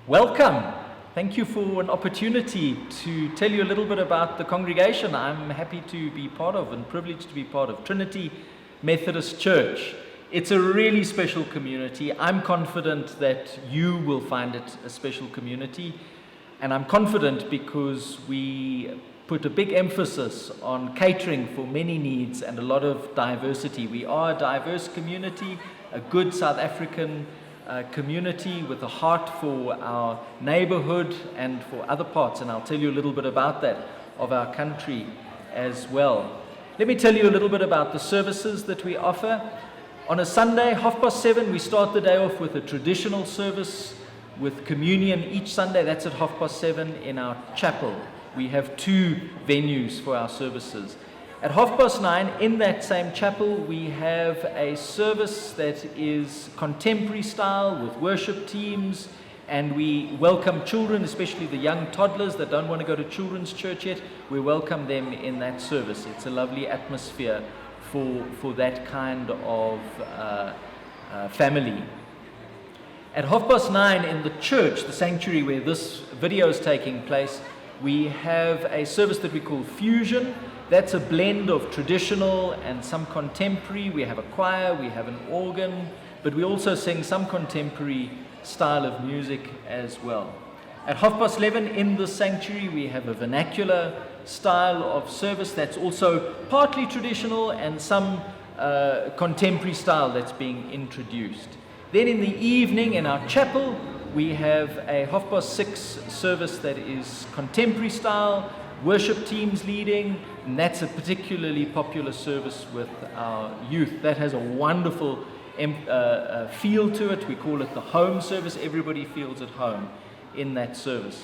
Welcome. Thank you for an opportunity to tell you a little bit about the congregation I'm happy to be part of and privileged to be part of, Trinity Methodist Church. It's a really special community. I'm confident that you will find it a special community, and I'm confident because we put a big emphasis on catering for many needs and a lot of diversity. We are a diverse community, a good South African community with a heart for our neighborhood and for other parts, and I'll tell you a little bit about that, of our country as well. Let me tell you a little bit about the services that we offer. On a Sunday, 7:30, we start the day off with a traditional service with communion each Sunday. That's at 7:30 in our chapel. We have two venues for our services. At 9:30 in that same chapel, we have a service that is contemporary style with worship teams, and we welcome children, especially the young toddlers that don't want to go to children's church yet. We welcome them in that service. It's a lovely atmosphere for that kind of family. At 9:30 in the church, the sanctuary where this video is taking place, we have a service that we call Fusion. That's a blend of traditional and some contemporary. We have a choir, we have an organ, but we also sing some contemporary style of music as well. At 11:30 in the sanctuary, we have a vernacular style of service that's also partly traditional and some contemporary style that's being introduced. Then in the evening in our chapel, we have a 6:30 service that is contemporary style, worship teams leading, and that's a particularly popular service with our youth. That has a wonderful feel to it. We call it the home service. Everybody feels at home in that service.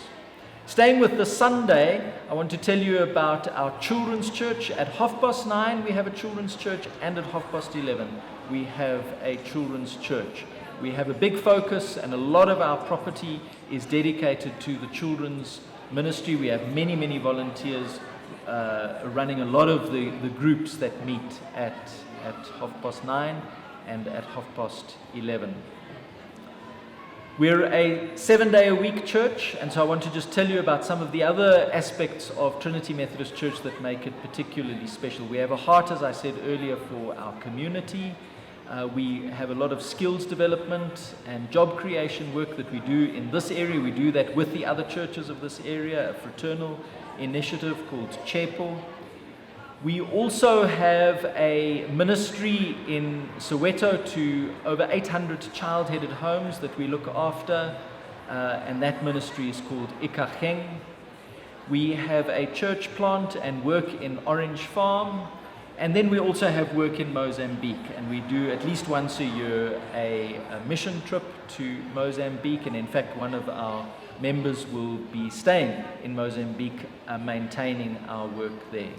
Staying with the Sunday, I want to tell you about our children's church. At 9:30 we have a children's church, and at 11:30 we have a children's church. We have a big focus, and a lot of our property is dedicated to the children's ministry. We have many volunteers running a lot of the groups that meet at 9:30 and at 11:30. We're a 7-day-a-week church, and so I want to just tell you about some of the other aspects of Trinity Methodist Church that make it particularly special. We have a heart, as I said earlier, for our community. We have a lot of skills development and job creation work that we do in this area. We do that with the other churches of this area, a fraternal initiative called Chepo. We also have a ministry in Soweto to over 800 child-headed homes that we look after, and that ministry is called Ikageng. We have a church plant and work in Orange Farm. And then we also have work in Mozambique, and we do at least once a year a mission trip to Mozambique, and in fact one of our members will be staying in Mozambique, maintaining our work there.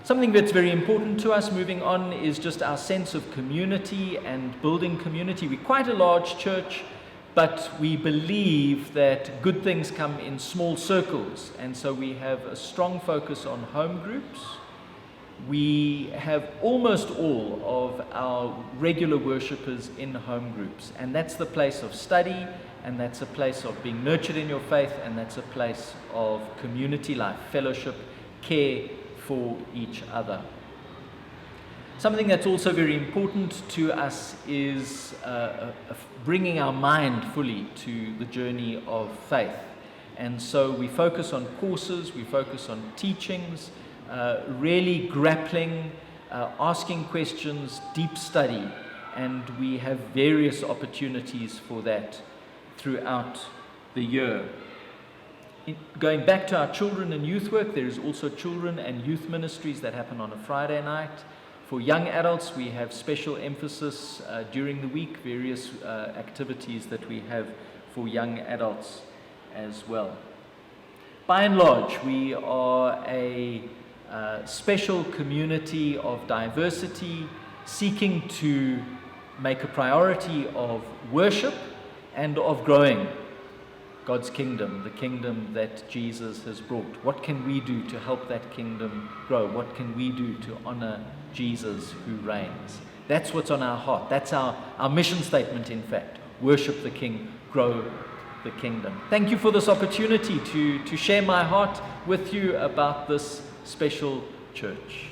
Something that's very important to us, moving on, is just our sense of community and building community. We're quite a large church, but we believe that good things come in small circles, and so we have a strong focus on home groups. We have almost all of our regular worshippers in home groups, and that's the place of study, and that's a place of being nurtured in your faith, and that's a place of community life, fellowship, care for each other. Something that's also very important to us is bringing our mind fully to the journey of faith. And so we focus on courses, we focus on teachings, really grappling, asking questions, deep study, and we have various opportunities for that throughout the year. Going back to our children and youth work, there is also children and youth ministries that happen on a Friday night. For young adults, we have special emphasis during the week, various activities that we have for young adults as well. By and large, we are a special community of diversity, seeking to make a priority of worship and of growing God's kingdom, the kingdom that Jesus has brought. What can we do to help that kingdom grow? What can we do to honor Jesus who reigns? That's what's on our heart. That's our mission statement, in fact. Worship the King, grow the kingdom. Thank you for this opportunity to share my heart with you about this special church.